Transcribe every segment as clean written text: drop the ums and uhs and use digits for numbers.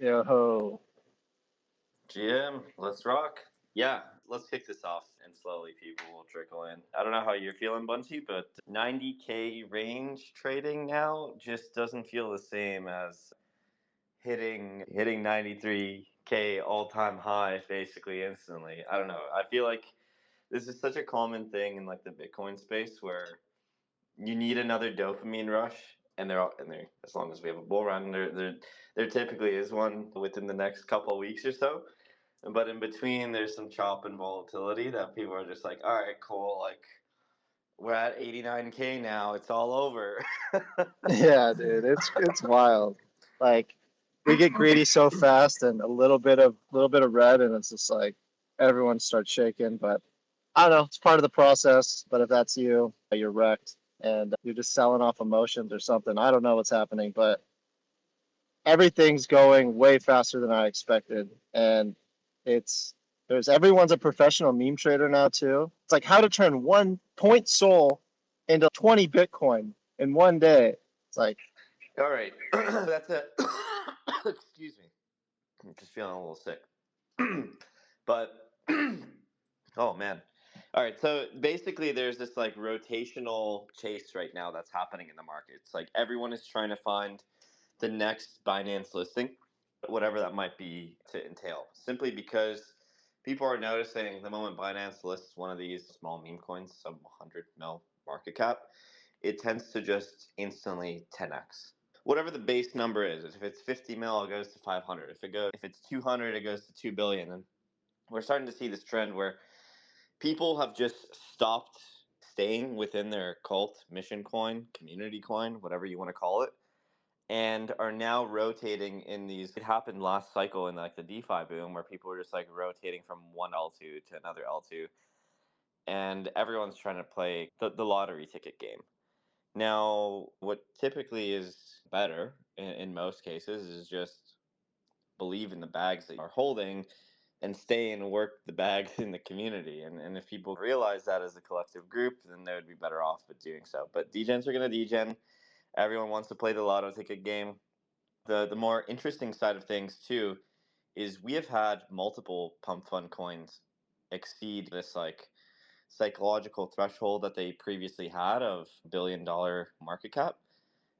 Yo ho. GM, let's rock. Yeah, let's kick this off and slowly people will trickle in. I don't know how you're feeling, Bunchy, but 90K range trading now just doesn't feel the same as hitting 93K all-time high basically instantly. I don't know. I feel like this is such a common thing in like the Bitcoin space where you need another dopamine rush, and they're as long as we have a bull run, there typically is one within the next couple of weeks or so. But in between, there's some chop and volatility that people are just like, all right, cool. Like, we're at 89K now. It's all over. Yeah, dude, it's wild. Like we get greedy so fast, and a little bit of red, and it's just like everyone starts shaking. But I don't know, it's part of the process. But if that's you, you're wrecked, and you're just selling off emotions or something. I don't know what's happening, but everything's going way faster than I expected, and it's there's everyone's a professional meme trader now too. It's like how to turn 1 point Sol into 20 Bitcoin in one day. It's like, All right. That's it. Excuse me. I'm just feeling a little sick. But, oh man. All right. So basically, there's this like rotational chase right now that's happening in the market. It's like everyone is trying to find the next Binance listing, whatever that might be to entail, simply because people are noticing the moment Binance lists one of these small meme coins, some 100 mil market cap, it tends to just instantly 10x. Whatever the base number is, if it's 50 mil, it goes to 500. If it's 200, it goes to 2 billion. And we're starting to see this trend where people have just stopped staying within their cult, mission coin, community coin, whatever you want to call it, and are now rotating in these. It happened last cycle in like the DeFi boom where people were just like rotating from one L2 to another L2, and everyone's trying to play the lottery ticket game. Now, what typically is better in most cases is just believe in the bags that you are holding and stay and work the bags in the community. And if people realize that as a collective group, then they would be better off with doing so. But degens are going to degen. Everyone wants to play the lotto ticket game. The more interesting side of things too is we have had multiple pump fund coins exceed this like psychological threshold that they previously had of $1 billion market cap.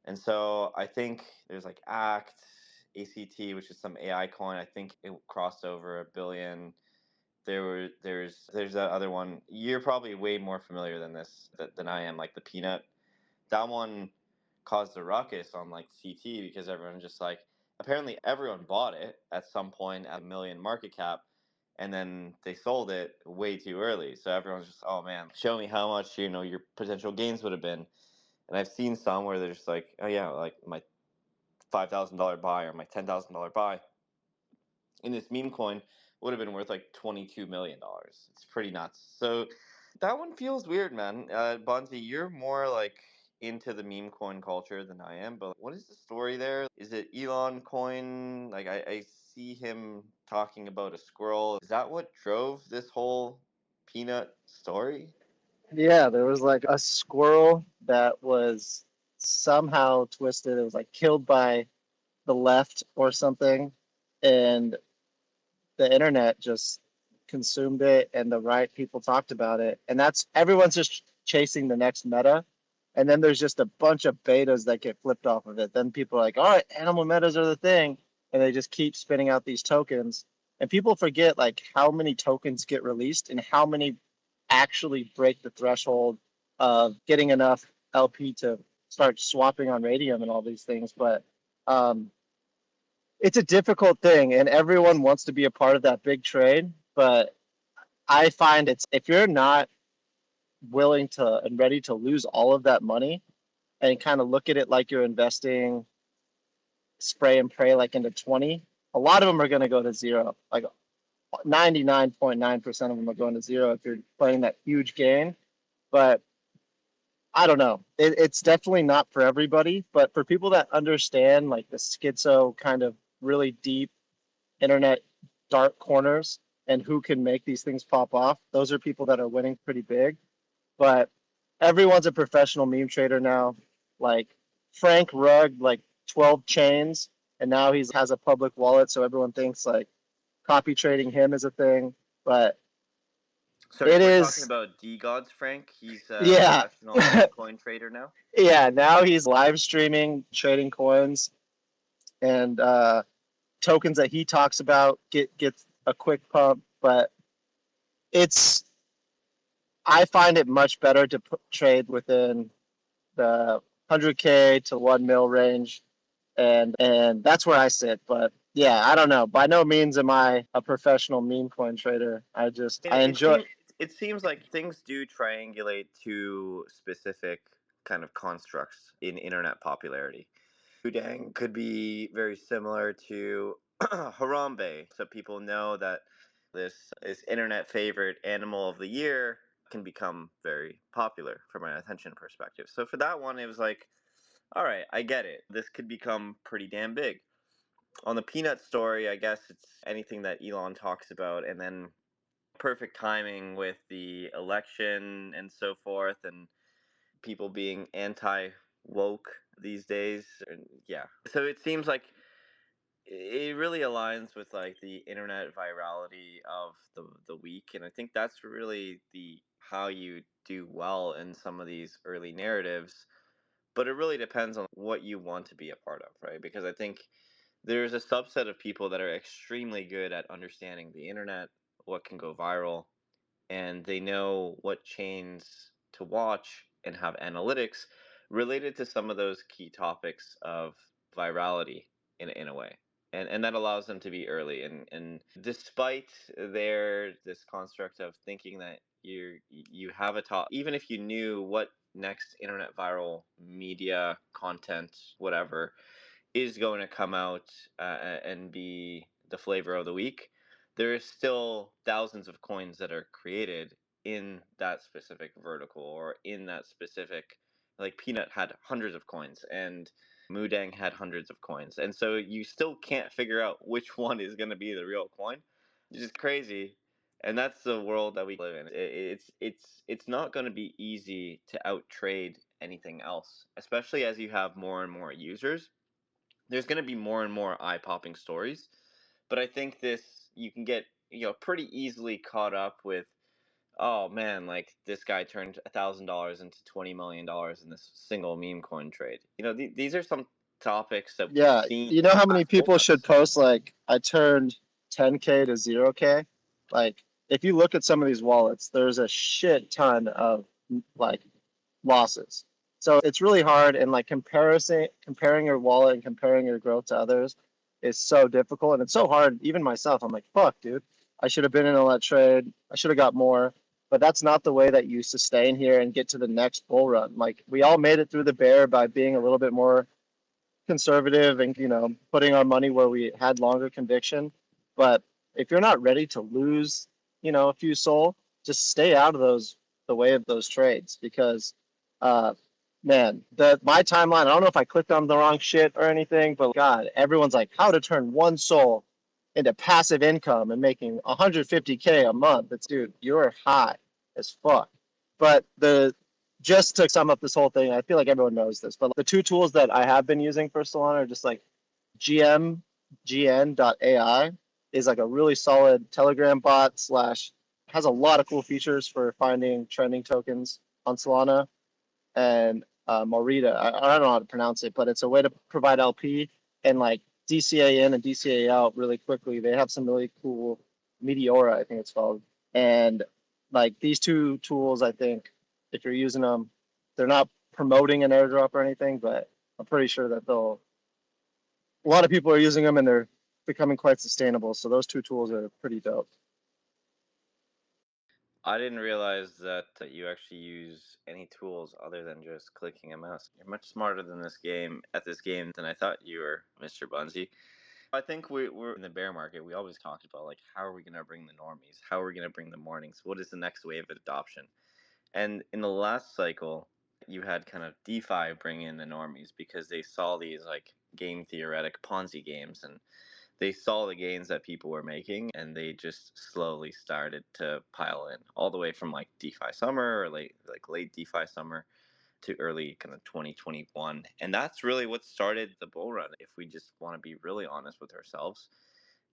And so I think there's like ACT, which is some AI coin. I think it crossed over 1 billion. There's that other one. You're probably way more familiar than than I am, like the Peanut. That one caused a ruckus on like CT because everyone just like apparently everyone bought it at some point at 1 million market cap, and then they sold it way too early. So everyone's just, oh man, show me how much your potential gains would have been. And I've seen some where they're just like, oh yeah, like my $5,000 buy or my $10,000 buy in this meme coin would have been worth like $22 million. It's pretty nuts. So that one feels weird, man. Bonzi, you're more like into the meme coin culture than I am, but what is the story there? Is it Elon coin? Like I see him talking about a squirrel. Is that what drove this whole peanut story? yeah, there was like a squirrel that was somehow twisted. It was like killed by the left or something, and the internet just consumed it, and the right people talked about it, and that's everyone's just chasing the next meta, and then there's just a bunch of betas that get flipped off of it. Then people are like, all right, animal metas are the thing, and they just keep spinning out these tokens, and people forget like how many tokens get released and how many actually break the threshold of getting enough LP to start swapping on radium and all these things. But um, it's a difficult thing, and everyone wants to be a part of that big trade. But I find it's if you're not willing to and ready to lose all of that money and kind of look at it like you're investing spray and pray like into 20, a lot of them are going to go to zero. Like 99.9% of them are going to zero if you're playing that huge game. But I don't know. It's definitely not for everybody, but for people that understand like the schizo kind of really deep internet dark corners and who can make these things pop off, those are people that are winning pretty big. But everyone's a professional meme trader now. Like Frank Rugg, like 12 chains and now he has a public wallet, so everyone thinks like copy trading him is a thing. But Sorry, it we're talking is, about D Gods Frank. He's a yeah. professional meme coin trader now. Yeah, now he's live streaming trading coins, and tokens that he talks about gets a quick pump. But it's, I find it much better to trade within the 100K to 1 mil range, and that's where I sit. But yeah, I don't know. By no means am I a professional meme coin trader. And I enjoy. it seems like things do triangulate to specific kind of constructs in internet popularity. Udang could be very similar to Harambe, so people know that this internet favorite animal of the year can become very popular from an attention perspective. So for that one, it was like, all right, I get it. This could become pretty damn big. On the peanut story, I guess it's anything that Elon talks about, and then perfect timing with the election and so forth, and people being anti woke these days. And yeah, so it seems like it really aligns with like the internet virality of the week, and I think that's really the how you do well in some of these early narratives. But it really depends on what you want to be a part of, right? Because I think there's a subset of people that are extremely good at understanding the internet, what can go viral, and they know what chains to watch and have analytics related to some of those key topics of virality in a way. And that allows them to be early. And despite their this construct of thinking that you have a top, even if you knew what next internet viral media content, whatever, is going to come out and be the flavor of the week, there is still thousands of coins that are created in that specific vertical or in that specific, like Peanut had hundreds of coins and Mudang had hundreds of coins. And so you still can't figure out which one is going to be the real coin. It's just crazy. And that's the world that we live in. It's not going to be easy to out trade anything else, especially as you have more and more users. There's going to be more and more eye-popping stories, but I think this you can get pretty easily caught up with, oh man, like this guy turned $1,000 into $20 million in this single meme coin trade. These are some topics that we've Yeah, seen you in know the how many past couple people should months. post like I turned 10K to 0K? Like if you look at some of these wallets, there's a shit ton of like losses. So it's really hard, and like comparing your wallet and comparing your growth to others is so difficult, and it's so hard. Even myself, I'm like, fuck, dude, I should have been in all that trade. I should have got more. But that's not the way that you sustain here and get to the next bull run. Like we all made it through the bear by being a little bit more conservative and putting our money where we had longer conviction. But if you're not ready to lose a few soul, just stay out of the way of those trades, because uh man, my timeline, I don't know if I clicked on the wrong shit or anything, but god, everyone's like how to turn one soul into passive income and making 150K a month. It's, dude, you're high as fuck. But the just to sum up this whole thing, I feel like everyone knows this, but the two tools that I have been using for Solana are just like gmgn.ai is like a really solid Telegram bot slash, has a lot of cool features for finding trending tokens on Solana, and Morita. I don't know how to pronounce it, but it's a way to provide LP and like DCA in and DCA out really quickly. They have some really cool Meteora, I think it's called. And like these two tools, I think if you're using them, they're not promoting an airdrop or anything, but I'm pretty sure that a lot of people are using them and they're becoming quite sustainable. So those two tools are pretty dope. I didn't realize that you actually use any tools other than just clicking a mouse. You're much smarter than this game than I thought you were, Mr. Bunzi. I think we're in the bear market. We always talked about like how are we going to bring the normies? How are we going to bring the mornings? What is the next wave of adoption? And in the last cycle, you had kind of DeFi bring in the normies because they saw these like game theoretic Ponzi games, and they saw the gains that people were making, and they just slowly started to pile in all the way from like DeFi summer or late DeFi summer. to early kind of 2021. And that's really what started the bull run. If we just want to be really honest with ourselves,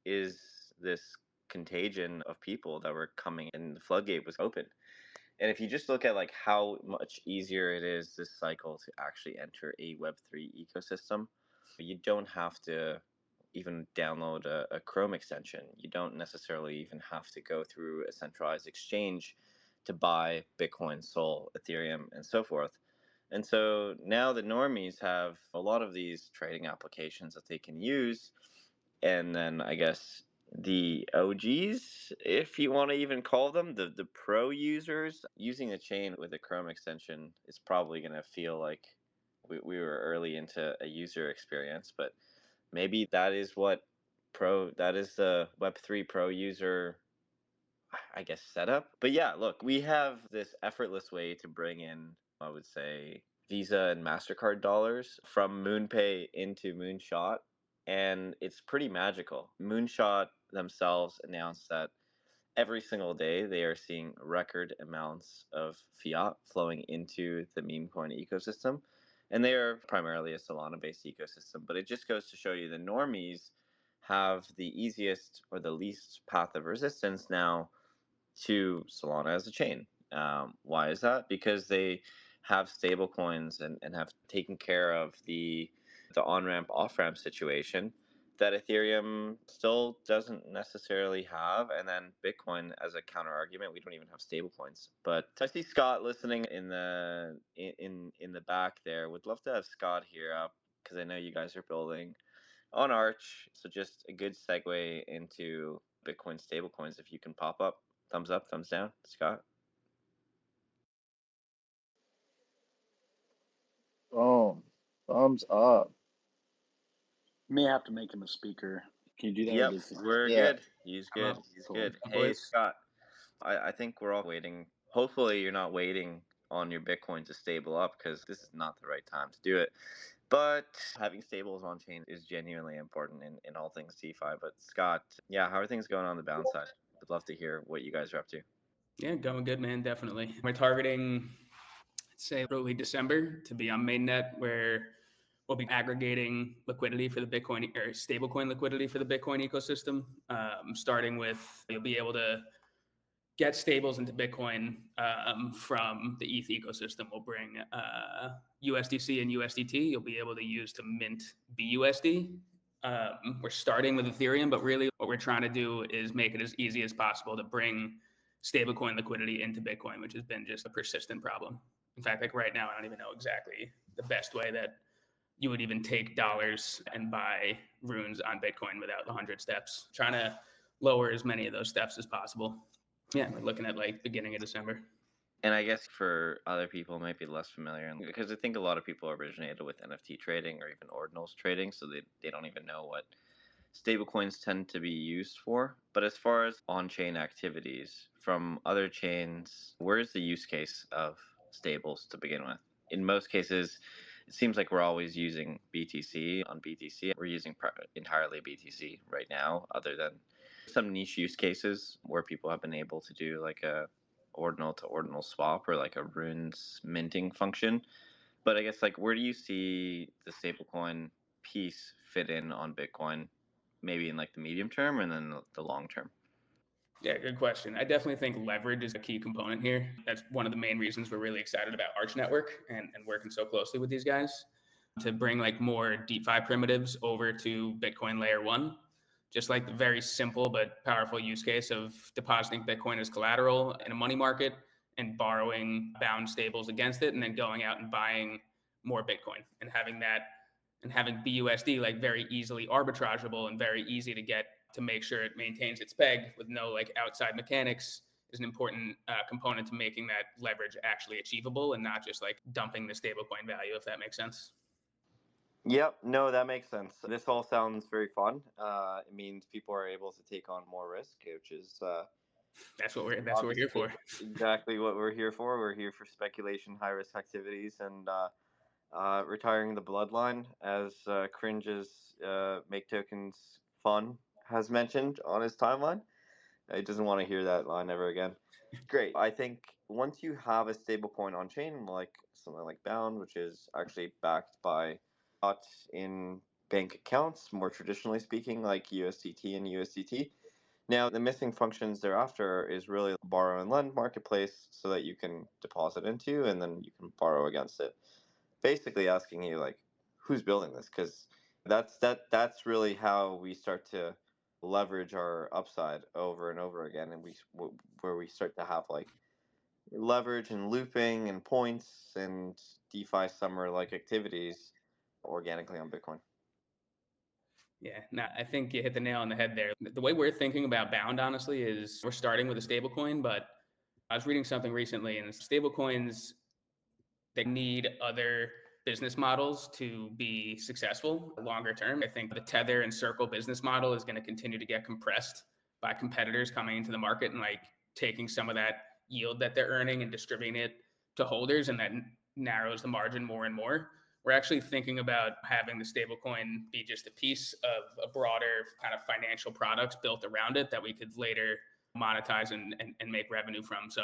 is this contagion of people that were coming and the floodgate was open. And if you just look at like how much easier it is this cycle to actually enter a Web3 ecosystem, you don't have to even download a Chrome extension. You don't necessarily even have to go through a centralized exchange to buy Bitcoin, Sol, Ethereum, and so forth. And so now the normies have a lot of these trading applications that they can use. And then I guess the OGs, if you want to even call them, the pro users, using a chain with a Chrome extension is probably going to feel like we were early into a user experience, but maybe that is the Web3 pro user, I guess, setup. But yeah, look, we have this effortless way to bring in, I would say, Visa and MasterCard dollars from MoonPay into Moonshot. And it's pretty magical. Moonshot themselves announced that every single day they are seeing record amounts of fiat flowing into the meme coin ecosystem. And they are primarily a Solana based ecosystem. But it just goes to show you the normies have the easiest or the least path of resistance now to Solana as a chain. Why is that? Because they have stable coins and have taken care of the on ramp off ramp situation that Ethereum still doesn't necessarily have. And then Bitcoin as a counter argument, we don't even have stable coins. But I see Scott listening in the back there. Would love to have Scott here up because I know you guys are building on Arch. So just a good segue into Bitcoin stablecoins. If you can pop up, thumbs up, thumbs down, Scott. Boom. Thumbs up. May have to make him a speaker. Can you do that? Yep, we're Yeah. good. He's good. He's Cool. good. Hey, Scott. I think we're all waiting. Hopefully, you're not waiting on your Bitcoin to stable up because this is not the right time to do it. But having stables on chain is genuinely important in all things DeFi. But Scott, yeah, how are things going on the bounce side? I'd love to hear what you guys are up to. Yeah, going good, man. Definitely. We're targeting, let's say, early December to be on mainnet, where we'll be aggregating liquidity for the Bitcoin or stablecoin liquidity for the Bitcoin ecosystem. Starting with, you'll be able to get stables into Bitcoin from the ETH ecosystem. We'll bring USDC and USDT. You'll be able to use to mint BUSD. We're starting with Ethereum, but really what we're trying to do is make it as easy as possible to bring stablecoin liquidity into Bitcoin, which has been just a persistent problem. In fact, like right now, I don't even know exactly the best way that you would even take dollars and buy runes on Bitcoin without the 100 steps. Trying to lower as many of those steps as possible. Yeah, we're looking at like beginning of December. And I guess for other people might be less familiar, because I think a lot of people originated with NFT trading or even ordinals trading, so they don't even know what stablecoins tend to be used for. But as far as on-chain activities from other chains, where's the use case of stables to begin with? In most cases, it seems like we're always using BTC on BTC. We're using entirely BTC right now, other than some niche use cases where people have been able to do like a ordinal to ordinal swap or like a runes minting function. But I guess like where do you see the stablecoin piece fit in on Bitcoin, maybe in like the medium term and then the long term? Yeah, good question. I definitely think leverage is a key component here. That's one of the main reasons we're really excited about Arch Network and working so closely with these guys to bring like more DeFi primitives over to Bitcoin layer one. Just like the very simple but powerful use case of depositing Bitcoin as collateral in a money market and borrowing bound stables against it, and then going out and buying more Bitcoin and having that and having BUSD like very easily arbitrageable and very easy to get to make sure it maintains its peg with no like outside mechanics is an important component to making that leverage actually achievable and not just like dumping the stablecoin value, if that makes sense. Yep, no, that makes sense. This all sounds very fun. It means people are able to take on more risk, which is That's what we're here obviously for. exactly what we're here for. We're here for speculation, high risk activities, and retiring the bloodline, as Cringe's Make Tokens Fun has mentioned on his timeline. He doesn't want to hear that line ever again. Great. I think once you have a stablecoin on chain, like something like Bound, which is actually backed by not in bank accounts, more traditionally speaking, like USDT and USDT. Now, the missing functions thereafter is really borrow and lend marketplace so that you can deposit into and then you can borrow against it. Basically asking you like, who's building this? Because that's really how we start to leverage our upside over and over again, and where we start to have like leverage and looping and points and DeFi summer like activities organically on Bitcoin. Yeah, no, I think you hit the nail on the head there. The way we're thinking about Bound, honestly, is we're starting with a stablecoin, but I was reading something recently, and stablecoins, they need other business models to be successful longer term. I think the Tether and Circle business model is going to continue to get compressed by competitors coming into the market and like taking some of that yield that they're earning and distributing it to holders, and that narrows the margin more and more. We're actually thinking about having the stablecoin be just a piece of a broader kind of financial products built around it that we could later monetize and make revenue from. So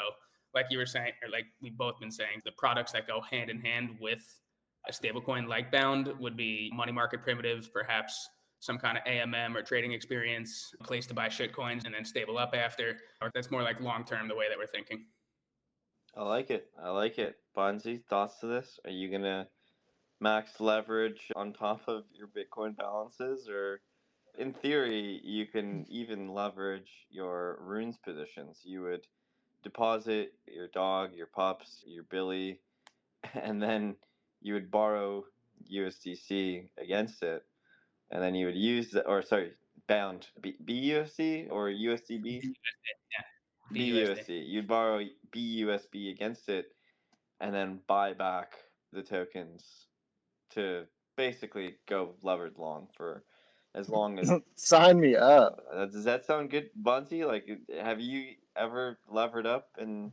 like you were saying, or like we've both been saying, the products that go hand in hand with a stablecoin like Bound would be money market primitives, perhaps some kind of AMM or trading experience, a place to buy shitcoins and then stable up after. Or that's more like long term the way that we're thinking. I like it. I like it. Bonzi, thoughts to this? Are you gonna max leverage on top of your Bitcoin balances, or in theory, you can even leverage your runes positions. You would deposit your dog, your pups, your Billy, and then you would borrow USDC against it, and then you would use the, or sorry, bound BUSD or USDB? Yeah, BUSD. BUSD. You'd borrow BUSB against it, and then buy back the tokens to basically go levered long for as long as. Sign me up. Does that sound good, Bunty? Like, have you ever levered up and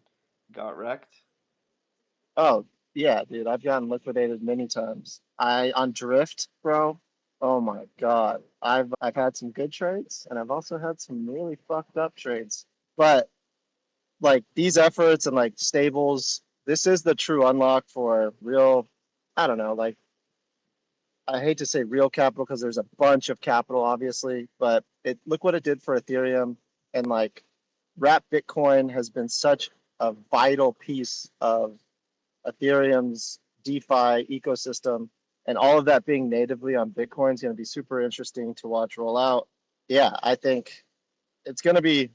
got wrecked? Oh yeah, dude, I've gotten liquidated many times. I on drift, bro. Oh my God, I've had some good trades, and I've also had some really fucked up trades. But like these efforts and like stables, this is the true unlock for real. I don't know, like I hate to say real capital because there's a bunch of capital, obviously, but it look what it did for Ethereum, and like wrap Bitcoin has been such a vital piece of Ethereum's DeFi ecosystem, and all of that being natively on Bitcoin is going to be super interesting to watch roll out. Yeah, I think it's going to be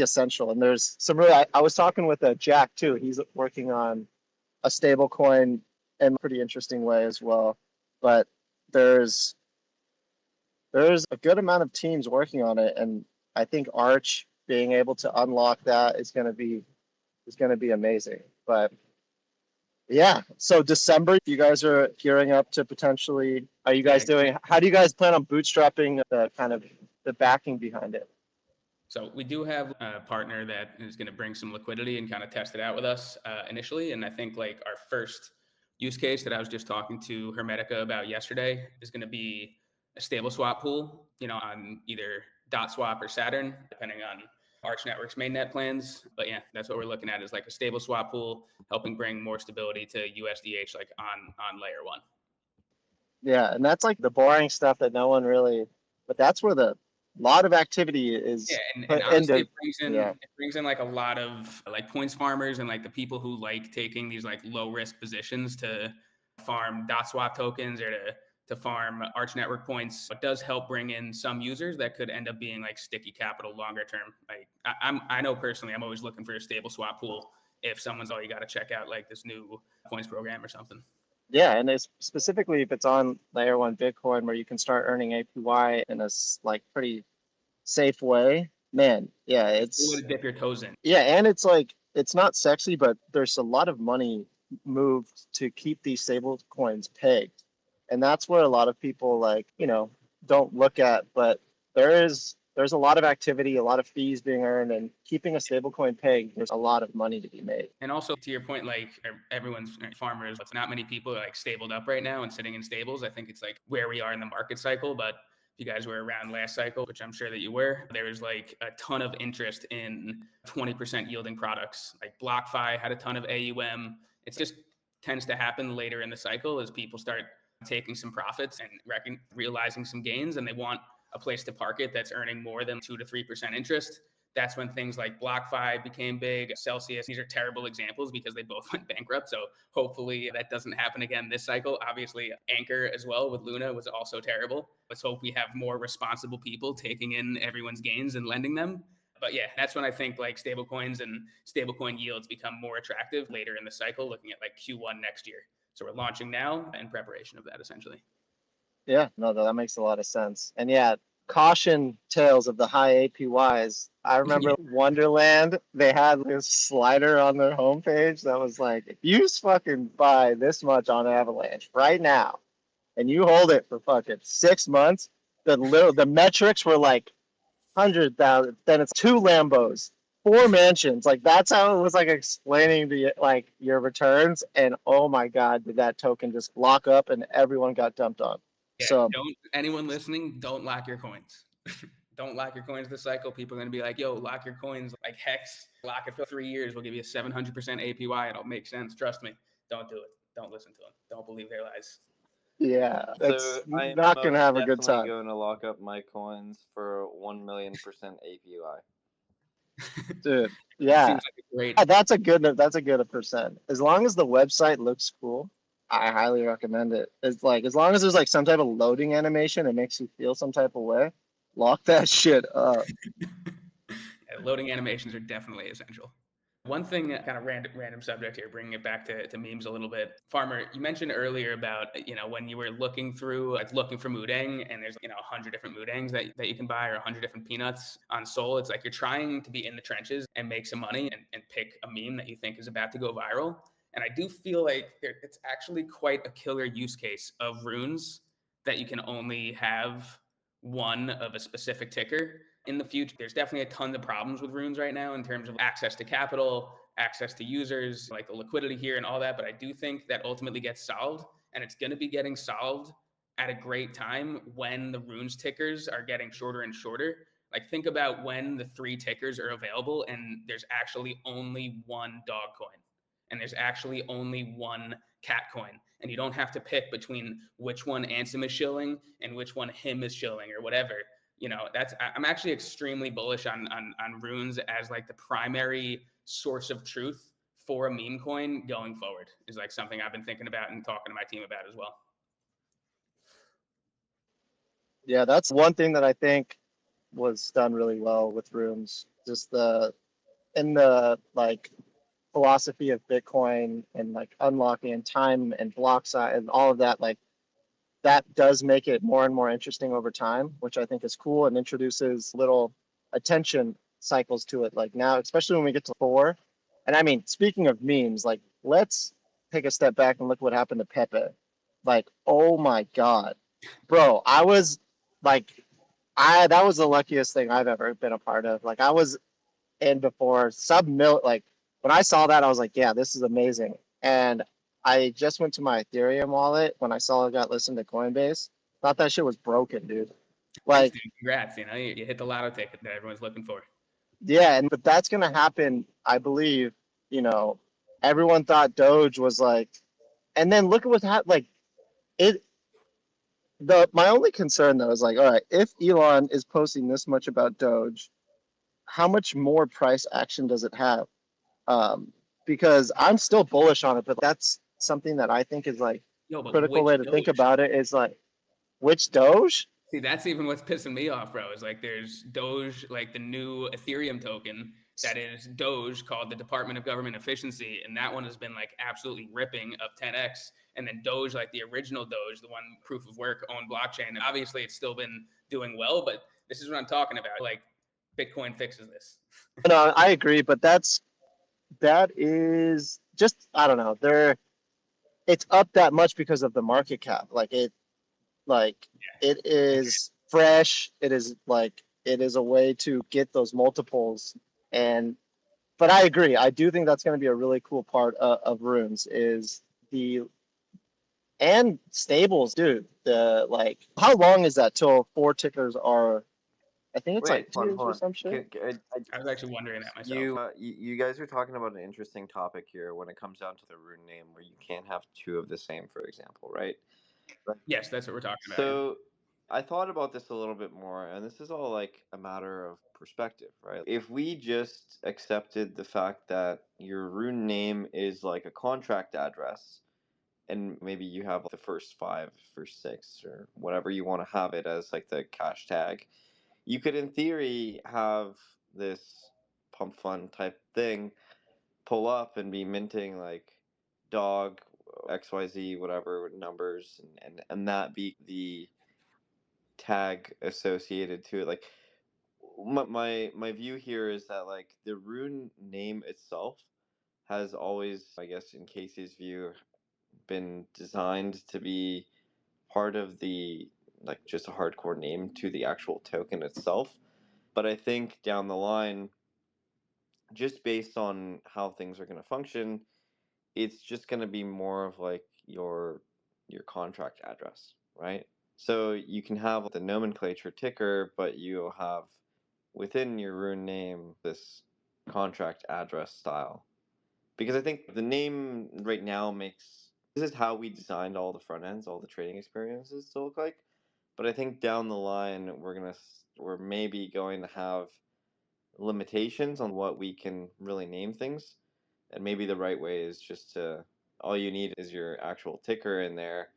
essential. And there's some really. I was talking with Jack too. He's working on a stable coin in a pretty interesting way as well. But there's a good amount of teams working on it, and I think Arch being able to unlock that is going to be amazing. But yeah, so December, you guys are gearing up to potentially. Are you guys doing? How do you guys plan on bootstrapping the kind of the backing behind it? So we do have a partner that is going to bring some liquidity and kind of test it out with us initially. And I think like our first use case that I was just talking to Hermetica about yesterday is going to be a stable swap pool, on either DotSwap or Saturn, depending on Arch Network's mainnet plans. But yeah, that's what we're looking at, is like a stable swap pool, helping bring more stability to USDH, like on layer one. Yeah, and that's like the boring stuff that no one really. But that's where the lot of activity is. Yeah, and honestly, yeah. it brings in like a lot of like points farmers and like the people who like taking these like low risk positions to farm DotSwap tokens or to farm Arch Network points. It does help bring in some users that could end up being like sticky capital longer term. Like I know personally, I'm always looking for a stable swap pool if someone's you got to check out like this new points program or something. Yeah, and it's specifically if it's on layer one Bitcoin where you can start earning APY in a like pretty safe way. Man, yeah, You want to dip your toes in. Yeah, and it's like it's not sexy, but there's a lot of money moved to keep these stable coins pegged. And that's where a lot of people don't look at, but there's a lot of activity, a lot of fees being earned, and keeping a stable coin pegged, there's a lot of money to be made. And also to your point, like everyone's farmers, it's not many people are like stabled up right now and sitting in stables. I think it's like where we are in the market cycle. But if you guys were around last cycle, which I'm sure that you were, there was like a ton of interest in 20% yielding products. Like BlockFi had a ton of AUM. It just tends to happen later in the cycle as people start taking some profits and realizing some gains, and they want a place to park it that's earning more than 2 to 3% interest. That's when things like BlockFi became big, Celsius. These are terrible examples because they both went bankrupt. So hopefully that doesn't happen again this cycle. Obviously, Anchor as well with Luna was also terrible. Let's hope we have more responsible people taking in everyone's gains and lending them. But yeah, that's when I think like stablecoins and stablecoin yields become more attractive later in the cycle, looking at like Q1 next year. So we're launching now in preparation of that, essentially. Yeah, no, that makes a lot of sense. And yeah, caution tales of the high APYs. I remember Wonderland, they had this slider on their homepage that was like, if you fucking buy this much on Avalanche right now and you hold it for fucking 6 months, the metrics were like 100,000, then it's 2 Lambos, 4 mansions. Like that's how it was like explaining the like your returns. And oh my God, did that token just lock up and everyone got dumped on. Yeah, So don't anyone listening, don't lock your coins. Don't lock your coins this cycle. People are going to be like, yo, lock your coins like Hex. Lock it for 3 years. We'll give you a 700% APY. It'll make sense. Trust me. Don't do it. Don't listen to them. Don't believe their lies. yeah, it's So I am not gonna most have a good definitely time. going to lock up my coins for 1,000,000% APY. Dude, yeah, Seems like a great. that's a good percent. As long as the website looks cool, I highly recommend it. It's like as long as there's like some type of loading animation, it makes you feel some type of way. Lock that shit up. Yeah, loading animations are definitely essential. One thing, kind of random subject here, bringing it back to memes a little bit. Farmer, you mentioned earlier about, when you were looking through, like looking for Moodang, and there's, 100 different Moodangs that you can buy, or 100 different peanuts on Sol. It's like you're trying to be in the trenches and make some money and pick a meme that you think is about to go viral. And I do feel like it's actually quite a killer use case of runes that you can only have one of a specific ticker. In the future, there's definitely a ton of problems with runes right now in terms of access to capital, access to users, like the liquidity here and all that. But I do think that ultimately gets solved, and it's going to be getting solved at a great time when the runes tickers are getting shorter and shorter. Like think about when the 3 tickers are available and there's actually only one dog coin and there's actually only one cat coin. And you don't have to pick between which one Ansem is shilling and which one him is shilling or whatever. I'm actually extremely bullish on runes as like the primary source of truth for a meme coin going forward is like something I've been thinking about and talking to my team about as well. Yeah, that's one thing that I think was done really well with runes. Just the like philosophy of Bitcoin and like unlocking and time and block size and all of that, like that does make it more and more interesting over time, which I think is cool and introduces little attention cycles to it. Like now, especially when we get to 4. And I mean, speaking of memes, like let's take a step back and look what happened to Pepe. Like, oh my God, bro, I was like, that was the luckiest thing I've ever been a part of. Like I was in before sub-mil, like when I saw that, I was like, yeah, this is amazing. And I just went to my Ethereum wallet when I saw it got listed to Coinbase. Thought that shit was broken, dude. Nice, Like, dude. Congrats, you hit the lotto ticket that everyone's looking for. yeah, but that's gonna happen, I believe. You know, everyone thought Doge was like, and then look at what happened. Like, it. My only concern though is like, all right, if Elon is posting this much about Doge, how much more price action does it have? Because I'm still bullish on it, but that's something that I think is like But critical which way to think Doge? about it is like, which Doge? See, that's even what's pissing me off, bro. Is like there's Doge, like the new Ethereum token that is Doge called the Department of Government Efficiency, and that one has been like absolutely ripping up 10x. And then Doge, like the original Doge, the one proof of work on blockchain, obviously it's still been doing well, but this is what I'm talking about. Like Bitcoin fixes this. No, I agree, but that is just, I don't know. It's up that much because of the market cap. It is fresh. It is a way to get those multiples. But I agree. I do think that's going to be a really cool part of runes is And stables, dude. How long is that till 4 tickers are? I think it's like Wait, 2 years or hold on. some shit. I was actually wondering that myself. You guys are talking about an interesting topic here when it comes down to the rune name, where you can't have two of the same, for example, right? Yes, that's what we're talking about. Yeah. So I thought about this a little bit more, and this is all like a matter of perspective, right? If we just accepted the fact that your rune name is like a contract address, and maybe you have the first five, first six, or whatever you want to have it as, like the cash tag, you could, in theory, have this pump fund type thing pull up and be minting like dog XYZ whatever numbers, and that be the tag associated to it. Like my view here is that like the rune name itself has always, I guess, in Casey's view, been designed to be part of the, like, just a hardcore name to the actual token itself. But I think down the line, just based on how things are going to function, it's just going to be more of like your contract address, right? So you can have the nomenclature ticker, but you'll have within your rune name this contract address style. Because I think the name right now makes, this is how we designed all the front ends, all the trading experiences to look like. But I think down the line we're maybe going to have limitations on what we can really name things. And maybe the right way is just to, all you need is your actual ticker in there,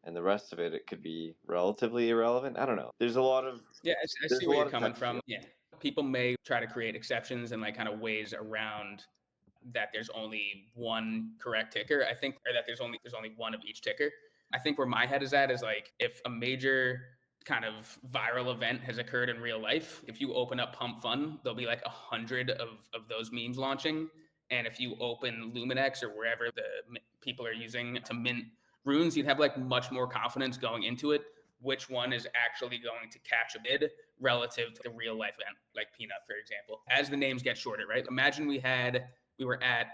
and the rest of it could be relatively irrelevant. I don't know. Yeah, I see There's a where lot you're of coming texture. from. Yeah. People may try to create exceptions and like kind of ways around that there's only one correct ticker. I think, or that there's only one of each ticker. I think where my head is at is like if a major kind of viral event has occurred in real life, if you open up Pump Fun, there'll be like 100 of those memes launching. And if you open Luminex or wherever the people are using to mint runes, you'd have like much more confidence going into it which one is actually going to catch a bid relative to the real life event, like Peanut, for example. As the names get shorter, right? Imagine we were at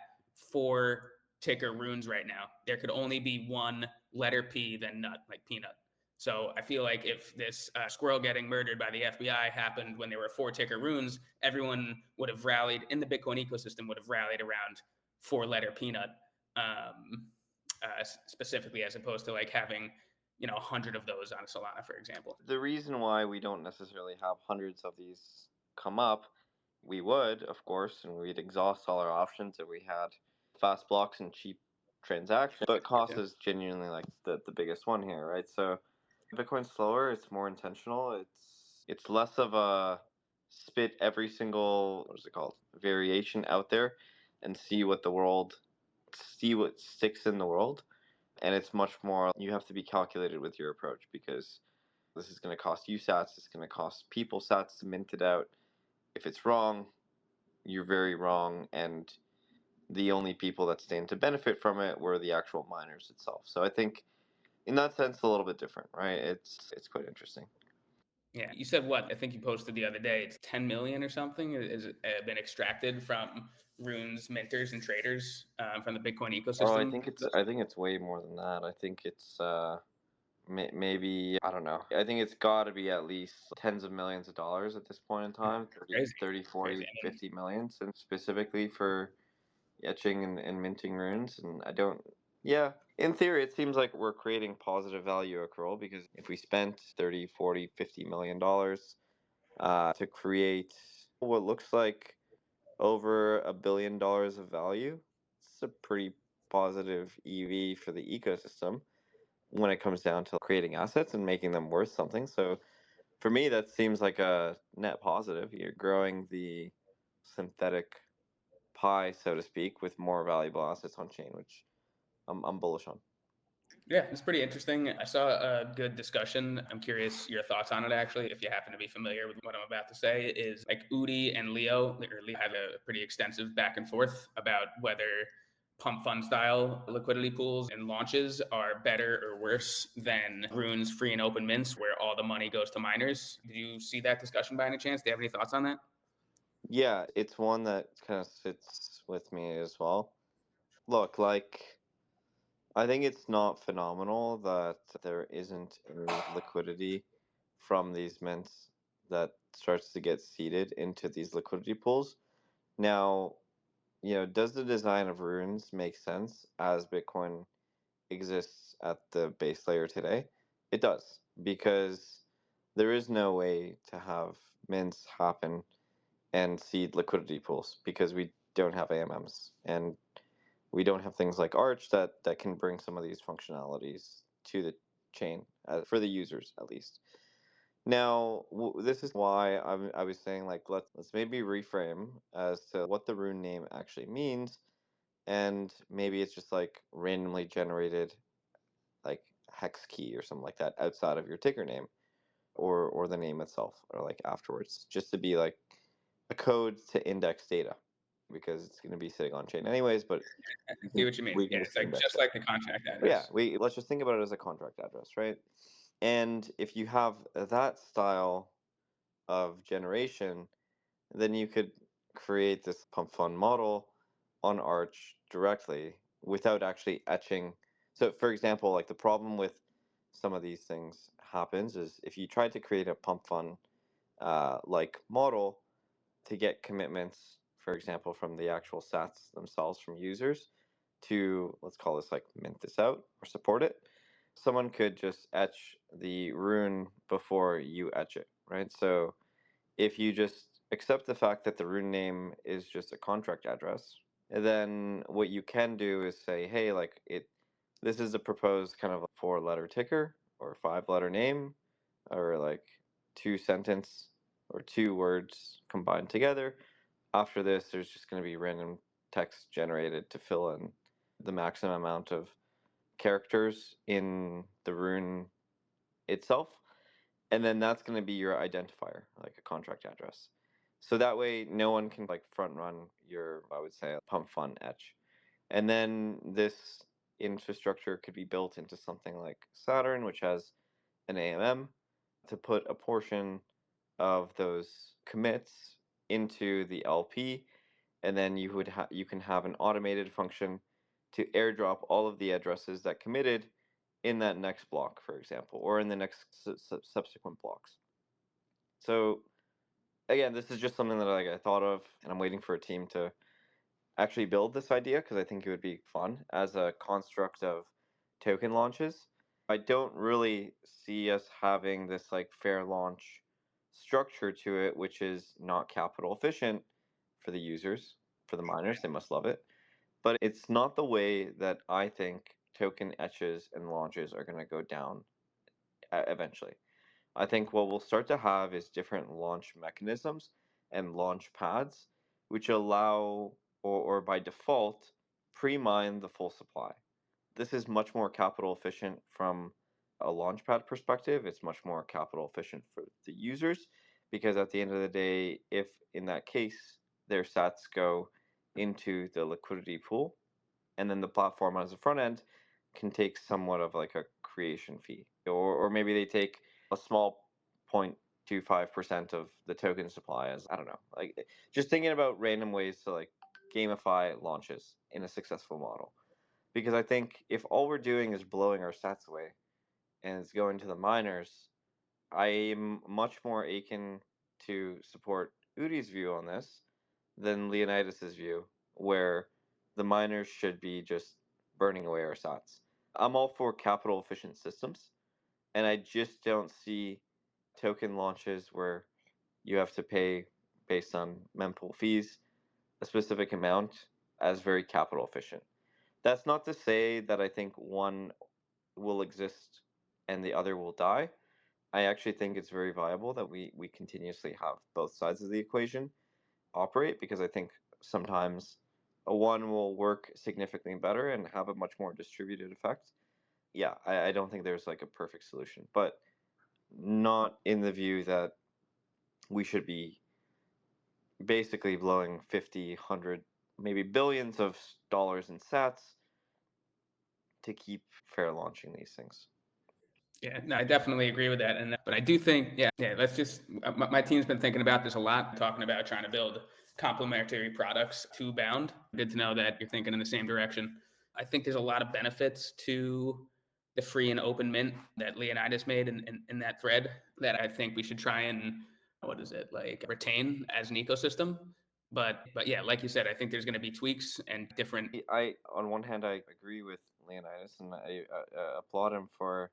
4 ticker runes right now. There could only be one letter P than nut, like Peanut. So I feel like if this squirrel getting murdered by the FBI happened when there were 4 ticker runes, everyone would have rallied in the Bitcoin ecosystem, would have rallied around 4-letter Peanut, specifically, as opposed to like having 100 of those on Solana, for example. The reason why we don't necessarily have hundreds of these come up, we would, of course, and we'd exhaust all our options if we had fast blocks and cheap transactions. But cost is genuinely like the biggest one here, right? So Bitcoin's slower, it's more intentional, it's less of a spit every single, what is it called, variation out there and see what sticks in the world. And it's much more, you have to be calculated with your approach, because this is going to cost you sats, it's going to cost people sats to mint it out. If it's wrong, you're very wrong, and the only people that stand to benefit from it were the actual miners itself. So I think in that sense, a little bit different, right? It's quite interesting. Yeah, you said what? I think you posted the other day. It's 10 million or something has been extracted from runes minters and traders from the Bitcoin Oh, ecosystem. I think it's way more than that. I think it's maybe, I don't know. I think it's got to be at least tens of millions of dollars at this point in time, Crazy, 30, 40, crazy. I mean, 50 million, and specifically for etching and minting runes. And I don't, yeah, in theory, it seems like we're creating positive value accrual, because if we spent 30, 40, 50 million dollars to create what looks like over $1 billion of value, it's a pretty positive EV for the ecosystem when it comes down to creating assets and making them worth something. So for me, that seems like a net positive. You're growing the synthetic pie, so to speak, with more valuable assets on chain, which I'm bullish on. yeah, it's pretty interesting. I saw a good discussion. I'm curious your thoughts on it, actually. If you happen to be familiar with what I'm about to say, is like Udi and Leo, or Leo had a pretty extensive back and forth about whether pump fund style liquidity pools and launches are better or worse than Rune's free and open mints, where all the money goes to miners. Did you see that discussion by any chance? Do you have any thoughts on that? Yeah, it's one that kind of sits with me as well. Look, like, I think it's not phenomenal that there isn't any liquidity from these mints that starts to get seeded into these liquidity pools. Now, does the design of runes make sense as Bitcoin exists at the base layer today? It does, because there is no way to have mints happen and seed liquidity pools because we don't have AMMs and we don't have things like Arch that can bring some of these functionalities to the chain for the users at least. Now, this is why I was saying like let's maybe reframe as to what the rune name actually means, and maybe it's just like randomly generated like hex key or something like that outside of your ticker name, or the name itself, or like afterwards, just to be like a code to index data, because it's going to be sitting on chain anyways. But I see what you mean. we Yeah, can it's just like index just it. like the contract Yeah, address. let's just think about it as a contract address, right? And if you have that style of generation, then you could create this pump fund model on Arch directly without actually etching. So, for example, like the problem with some of these things happens is if you try to create a pump fund like model to get commitments, for example, from the actual sats themselves from users to, let's call this like mint this out or support it, someone could just etch the rune before you etch it, right? So if you just accept the fact that the rune name is just a contract address, then what you can do is say, hey, like this is a proposed kind of 4-letter ticker or 5-letter name, or like 2 sentence or 2 words combined together. After this, there's just going to be random text generated to fill in the maximum amount of characters in the rune itself, and then that's going to be your identifier, like a contract address. So that way no one can like front run your, I would say, pump fun etch. And then this infrastructure could be built into something like Saturn, which has an AMM to put a portion of those commits into the LP, and then you can have an automated function to airdrop all of the addresses that committed in that next block, for example, or in the next subsequent blocks. So again, this is just something that I thought of, and I'm waiting for a team to actually build this idea because I think it would be fun as a construct of token launches. I don't really see us having this like fair launch structure to it, which is not capital efficient for the users, for the miners. They must love it. But it's not the way that I think token etches and launches are going to go down eventually. I think what we'll start to have is different launch mechanisms and launch pads, which allow, or by default, pre-mine the full supply. This is much more capital efficient from a launchpad perspective. It's much more capital efficient for the users because at the end of the day, if in that case their sats go into the liquidity pool, and then the platform as a front end can take somewhat of like a creation fee, or maybe they take a small 0.25% of the token supply, as I don't know, like just thinking about random ways to like gamify launches in a successful model. Because I think if all we're doing is blowing our stats away and it's going to the miners, I'm much more akin to support Udi's view on this than Leonidas's view, where the miners should be just burning away our sats. I'm all for capital efficient systems, and I just don't see token launches where you have to pay based on mempool fees a specific amount as very capital efficient. That's not to say that I think one will exist and the other will die. I actually think it's very viable that we continuously have both sides of the equation operate, because I think sometimes a one will work significantly better and have a much more distributed effect. Yeah, I don't think there's like a perfect solution, but not in the view that we should be basically blowing 50, 100, maybe billions of dollars in sats to keep fair launching these things. Yeah, no, I definitely agree with that. And but I do think, yeah, let's just. My team's been thinking about this a lot, talking about trying to build complementary products to Bound. Good to know that you're thinking in the same direction. I think there's a lot of benefits to the free and open mint that Leonidas made in that thread that I think we should try and, retain as an ecosystem. But yeah, like you said, I think there's going to be tweaks and different. On one hand, I agree with Leonidas, and I applaud him for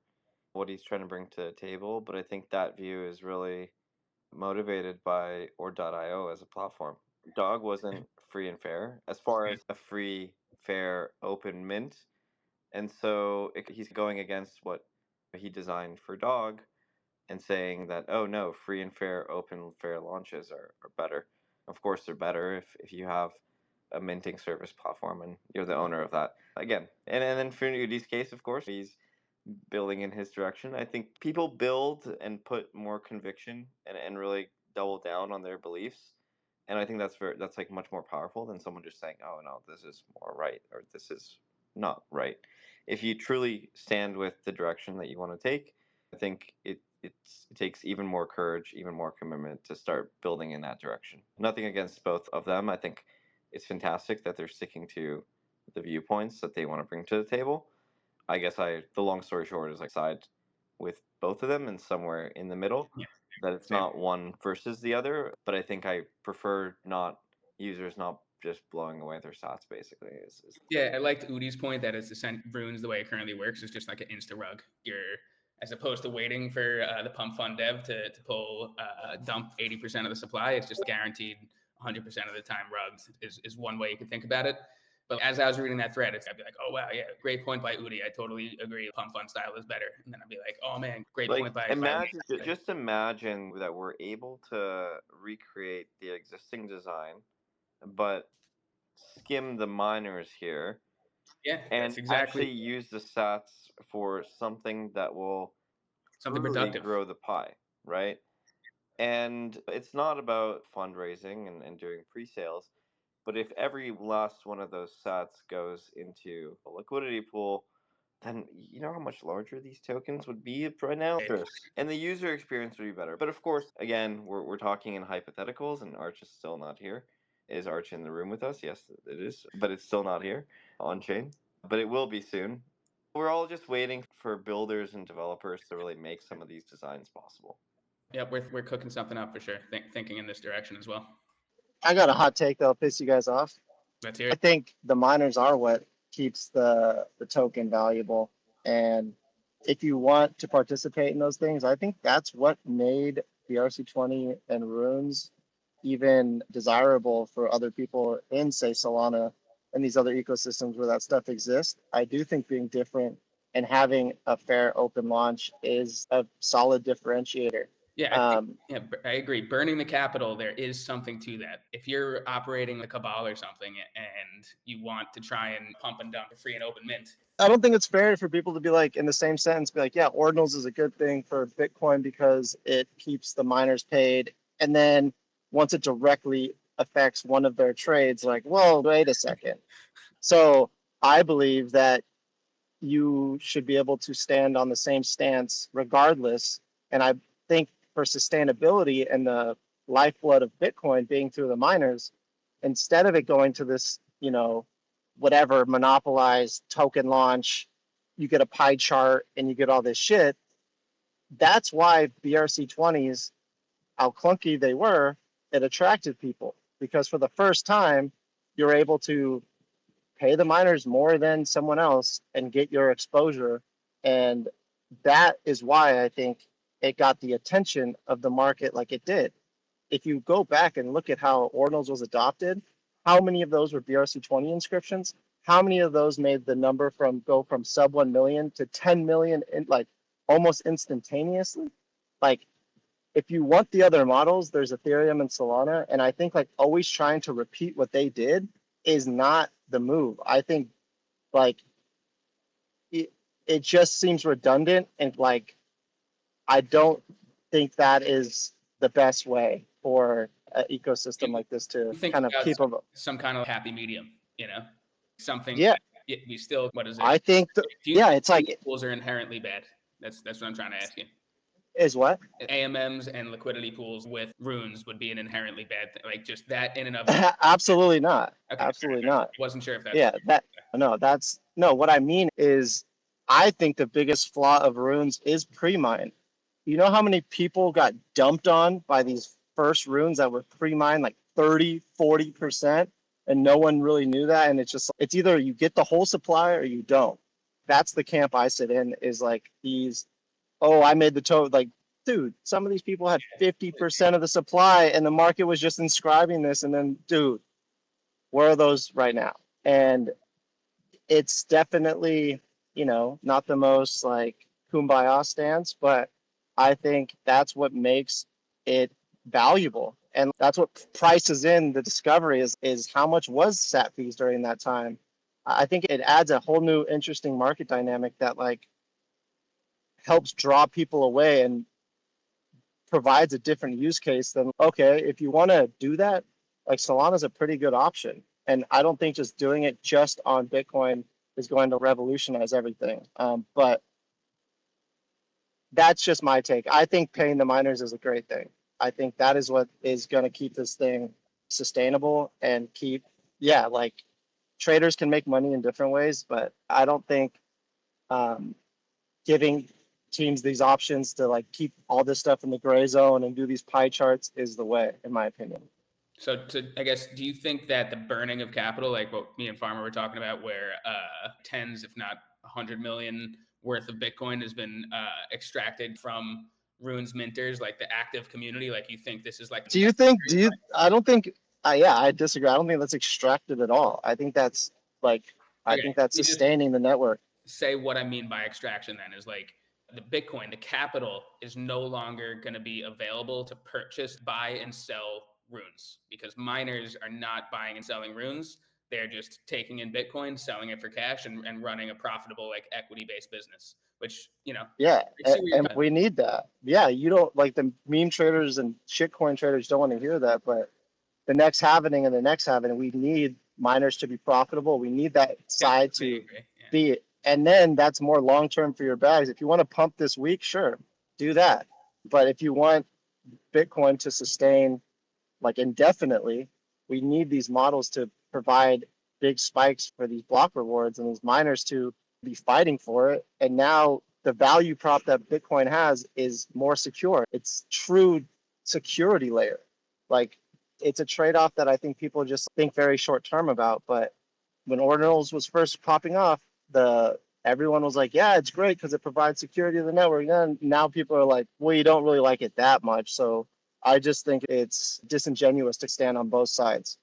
what he's trying to bring to the table. But I think that view is really motivated by Pwrd.io as a platform. Dog wasn't free and fair as far as a free, fair, open mint. And so he's going against what he designed for Dog and saying that, oh no, free and fair, open, fair launches are better. Of course, they're better if you have a minting service platform and you're the owner of that. Again, and then for Udi's case, of course, he's building in his direction. I think people build and put more conviction and really double down on their beliefs. And I think that's like much more powerful than someone just saying, "Oh no, this is more right," or "This is not right." If you truly stand with the direction that you want to take, I think it takes even more courage, even more commitment to start building in that direction. Nothing against both of them. I think it's fantastic that they're sticking to the viewpoints that they want to bring to the table. I guess the long story short is I side with both of them and somewhere in the middle. Yeah, That it's same. not one versus the other, but I think I prefer not users not just blowing away their sats basically. Yeah, I liked Udi's point that it's runes the way it currently works. It's just like an insta rug. You're, as opposed to waiting for the pump fund dev to pull dump 80% of the supply, it's just guaranteed 100% of the time rugged is one way you can think about it. But as I was reading that thread, I'd be like, oh wow, yeah, great point by Udi. I totally agree. Pump fund style is better. And then I'd be like, oh man, great point by just imagine that we're able to recreate the existing design, but skim the miners here yeah, and that's exactly actually use the sats for something that will something truly productive. grow the pie, right? And it's not about fundraising and doing pre-sales, but if every last one of those sats goes into a liquidity pool, then you know how much larger these tokens would be right now? And the user experience would be better. But of course, again, we're talking in hypotheticals, and Arch is still not here. Is Arch in the room with us? Yes, it is, but it's still not here on chain. But it will be soon. We're all just waiting for builders and developers to really make some of these designs possible. Yeah, we're cooking something up for sure. Thinking in this direction as well. I got a hot take that'll piss you guys off. Let's hear I it. think the miners are what keeps the token valuable. And if you want to participate in those things, I think that's what made the RC20 and runes even desirable for other people in, say, Solana and these other ecosystems where that stuff exists. I do think being different and having a fair open launch is a solid differentiator. Yeah, I agree. Burning the capital, there is something to that. If you're operating a cabal or something and you want to try and pump and dump a free and open mint, I don't think it's fair for people to be like, in the same sentence, be like, yeah, ordinals is a good thing for Bitcoin because it keeps the miners paid. And then once it directly affects one of their trades, like, well, wait a second. So I believe that you should be able to stand on the same stance regardless. And I think for sustainability and the lifeblood of Bitcoin being through the miners, instead of it going to this, whatever monopolized token launch, you get a pie chart and you get all this shit. That's why BRC20s, how clunky they were, it attracted people because for the first time, you're able to pay the miners more than someone else and get your exposure. And that is why I think it got the attention of the market like it did. If you go back and look at how Ordinals was adopted, how many of those were BRC20 inscriptions? How many of those made the number go from sub 1 million to 10 million in like almost instantaneously? Like if you want the other models, there's Ethereum and Solana. And I think like always trying to repeat what they did is not the move. I think like it just seems redundant and like I don't think that is the best way for an ecosystem like this to think kind of about keep some kind of happy medium, something. Yeah, we still, what is it? I think Do you think it's like tools are inherently bad? That's what I'm trying to ask you. Is what? AMMs and liquidity pools with runes would be an inherently bad thing. Like just that in and of itself. Absolutely not. Okay, Absolutely not. wasn't sure if that's Yeah, what I mean is I think the biggest flaw of runes is pre-mine. You know how many people got dumped on by these first runes that were pre-mined like 30-40%, and no one really knew that, and it's either you get the whole supply or you don't. That's the camp I sit in, is like these, oh, I made the total, like, dude, some of these people had 50% of the supply and the market was just inscribing this, and then, dude, where are those right now? And it's definitely, not the most like kumbaya stance, but I think that's what makes it valuable. And that's what prices in the discovery is how much was sat fees during that time. I think it adds a whole new interesting market dynamic that like helps draw people away and provides a different use case than, okay, if you want to do that, like Solana's a pretty good option. And I don't think just doing it just on Bitcoin is going to revolutionize everything. But that's just my take. I think paying the miners is a great thing. I think that is what is going to keep this thing sustainable and like traders can make money in different ways, but I don't think giving teams these options to like keep all this stuff in the gray zone and do these pie charts is the way, in my opinion. So I guess, do you think that the burning of capital, like what me and Farmer were talking about, where tens, if not 100 million worth of Bitcoin has been extracted from Runes minters, like the active community, like you think this is like? I don't think, I disagree. I don't think that's extracted at all. I think that's I think that's sustaining the network. Say what I mean by extraction then is like the Bitcoin, the capital is no longer going to be available to purchase, buy, and sell runes because miners are not buying and selling runes. They're just taking in Bitcoin, selling it for cash, and running a profitable like equity-based business, which, Yeah, and we need that. Yeah, you don't like the meme traders and shitcoin traders don't want to hear that, but the next halvening and the next halvening, we need miners to be profitable. We need that side to be, and then that's more long term for your bags. If you want to pump this week, sure, do that. But if you want Bitcoin to sustain like indefinitely, we need these models to provide big spikes for these block rewards and these miners to be fighting for it. And now the value prop that Bitcoin has is more secure. It's true security layer. Like it's a trade-off that I think people just think very short term about. But when ordinals was first popping off, everyone was like, yeah, it's great because it provides security to the network. And now people are like, well, you don't really like it that much. So I just think it's disingenuous to stand on both sides.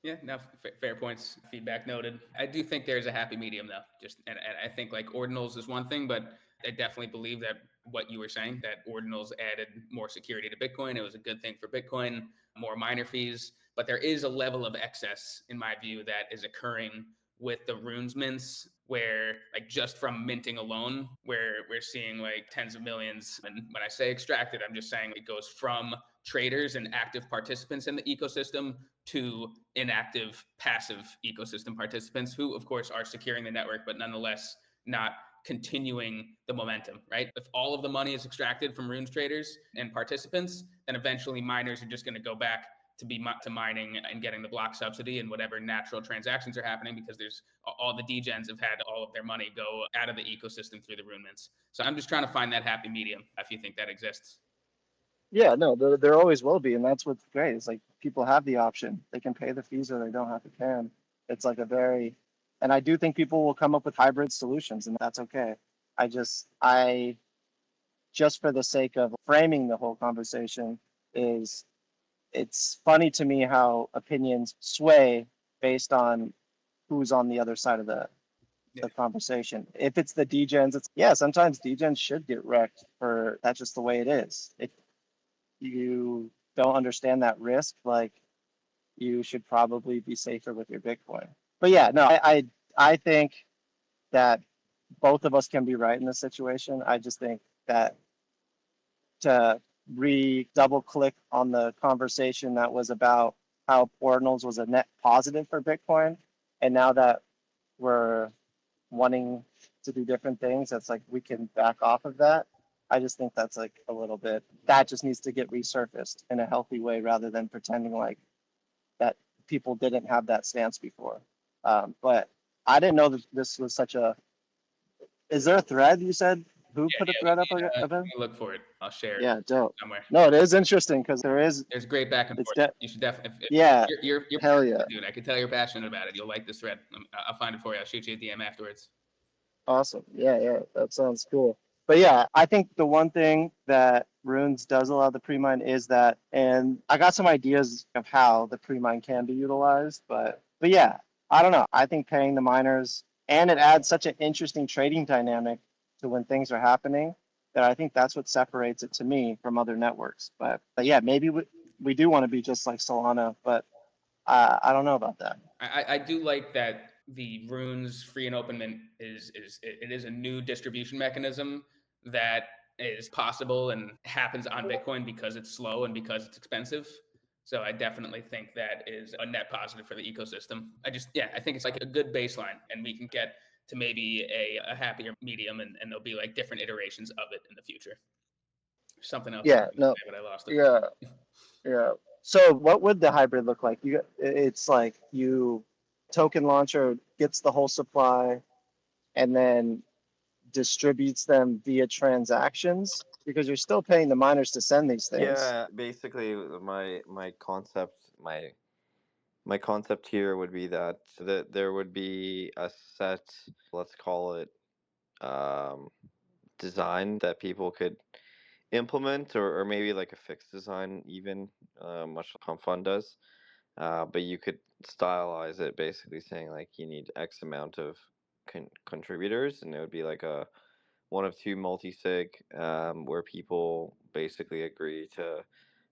Yeah, no, fair points. Feedback noted. I do think there's a happy medium though. And I think like ordinals is one thing, but I definitely believe that what you were saying, that ordinals added more security to Bitcoin. It was a good thing for Bitcoin, more miner fees. But there is a level of excess, in my view, that is occurring with the runes mints, where like just from minting alone, where we're seeing like tens of millions. And when I say extracted, I'm just saying it goes from traders and active participants in the ecosystem to inactive passive ecosystem participants who of course are securing the network, but nonetheless not continuing the momentum, right? If all of the money is extracted from runes traders and participants, then eventually miners are just going to go back to mining and getting the block subsidy and whatever natural transactions are happening, because there's all the degens have had all of their money go out of the ecosystem through the rune mints. So I'm just trying to find that happy medium, if you think that exists. Yeah, no, there always will be, and that's what's great. It's like people have the option; they can pay the fees or they don't have to pay them. It's like and I do think people will come up with hybrid solutions, and that's okay. I just for the sake of framing the whole conversation, it's funny to me how opinions sway based on who's on the other side of the conversation. If it's the degens, sometimes degens should get wrecked for that's just the way it is. If you don't understand that risk, like you should probably be safer with your Bitcoin. But yeah, no, I think that both of us can be right in this situation. I just think that to double click on the conversation that was about how ordinals was a net positive for Bitcoin, and now that we're wanting to do different things, that's like we can back off of that. I just think that's like a little bit, that just needs to get resurfaced in a healthy way rather than pretending like that people didn't have that stance before. But I didn't know that this was such a, is there a thread you said? Who put a thread up Let of it? me look for it. I'll share it Yeah, dope. somewhere. No, it is interesting because there is, There's great back and it's forth. You should definitely, yeah, you're hell yeah. dude. I can tell you're passionate about it. You'll like this thread. I'll find it for you. I'll shoot you a DM afterwards. Awesome. Yeah, yeah, that sounds cool. But yeah, I think the one thing that Runes does allow the pre-mine is that, and I got some ideas of how the pre-mine can be utilized, but yeah, I don't know. I think paying the miners, and it adds such an interesting trading dynamic to when things are happening, that I think that's what separates it to me from other networks. But yeah, maybe we do want to be just like Solana, but I don't know about that. I do like that the Runes free and open mint is a new distribution mechanism that is possible and happens on Bitcoin because it's slow and because it's expensive. So I definitely think that is a net positive for the ecosystem. I think it's like a good baseline, and we can get to maybe a happier medium, and there'll be like different iterations of it in the future. Something else I Yeah, was gonna no, say, but I lost it. yeah. Yeah. So what would the hybrid look like? It's like you token launcher gets the whole supply and then distributes them via transactions because you're still paying the miners to send these things. Yeah, basically my concept here would be that there would be a set, let's call it, um, design that people could implement, or maybe like a fixed design even, much like Pump Fund does. But you could stylize it, basically saying like you need X amount of contributors, and it would be like a one of two multi-sig, where people basically agree to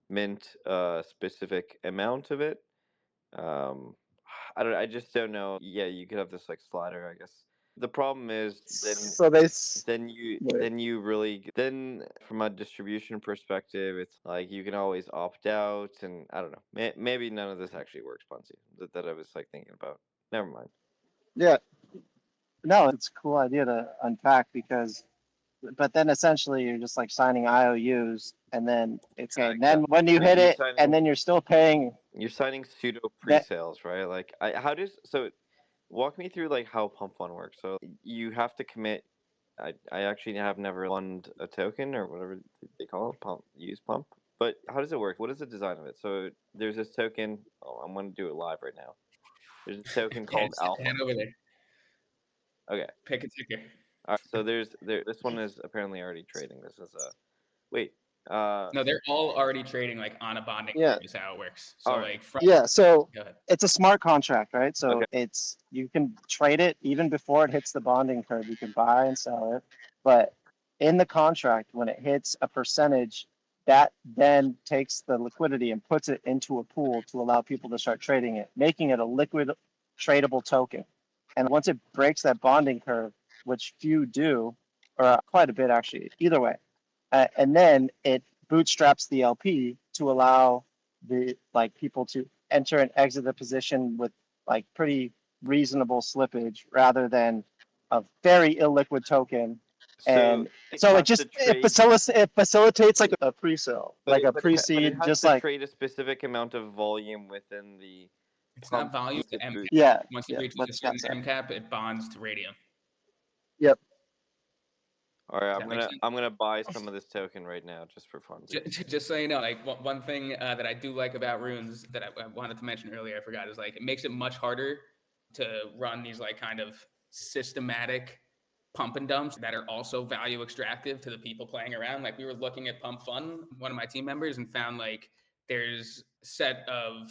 mint a specific amount of it. Um, I just don't know. Yeah, you could have this like slider, I guess. The problem is So they, wait, then you really then from a distribution perspective, it's like you can always opt out, and I don't know. Maybe none of this actually works, Ponzi. That I was like thinking about. Never mind. yeah, no, it's a cool idea to unpack because, but then essentially you're just like signing IOUs and then, okay, and then Exactly. when you hit You're it and signing then you're still paying pseudo that. pre-sales, right? Like how does so walk me through like how Pump Fund works. So you have to commit. I actually have never fund a token or whatever they call it, pump use pump. But how does it work? What is the design of it? So there's this token. Oh, I'm going to do it live right now. There's a token Yeah, called just Alpha. head over there. Okay. Pick a ticker. All right. So this one is apparently already trading. This is a wait. No, they're all already trading like on a bonding Yeah. curve is how it works. All So right. like from Yeah, so go ahead. it's a smart contract, right? Okay. So it's, you can trade it even before it hits the bonding curve. You can buy and sell it, but in the contract, when it hits a percentage, that then takes the liquidity and puts it into a pool to allow people to start trading it, making it a liquid tradable token. And once it breaks that bonding curve, which few do, or quite a bit actually, either way, and then it bootstraps the LP to allow the like people to enter and exit the position with like pretty reasonable slippage rather than a very illiquid token. So And it so has to trade, it facilitates like a pre-sale, like a but it pre-seed, has just to like, trade a specific amount of volume within the It's not pump volume, to it's M boot. cap. yeah, Once it yeah, reaches what a Scott certain said. M cap, it bonds to radium. Yep. All right, Does that make sense? I'm gonna buy some of this token right now just for fun. Just so you know, like one thing that I do like about runes that I wanted to mention earlier, I forgot, is like it makes it much harder to run these like kind of systematic pump and dumps that are also value extractive to the people playing around. Like we were looking at Pump Fun, one of my team members, and found like there's a set of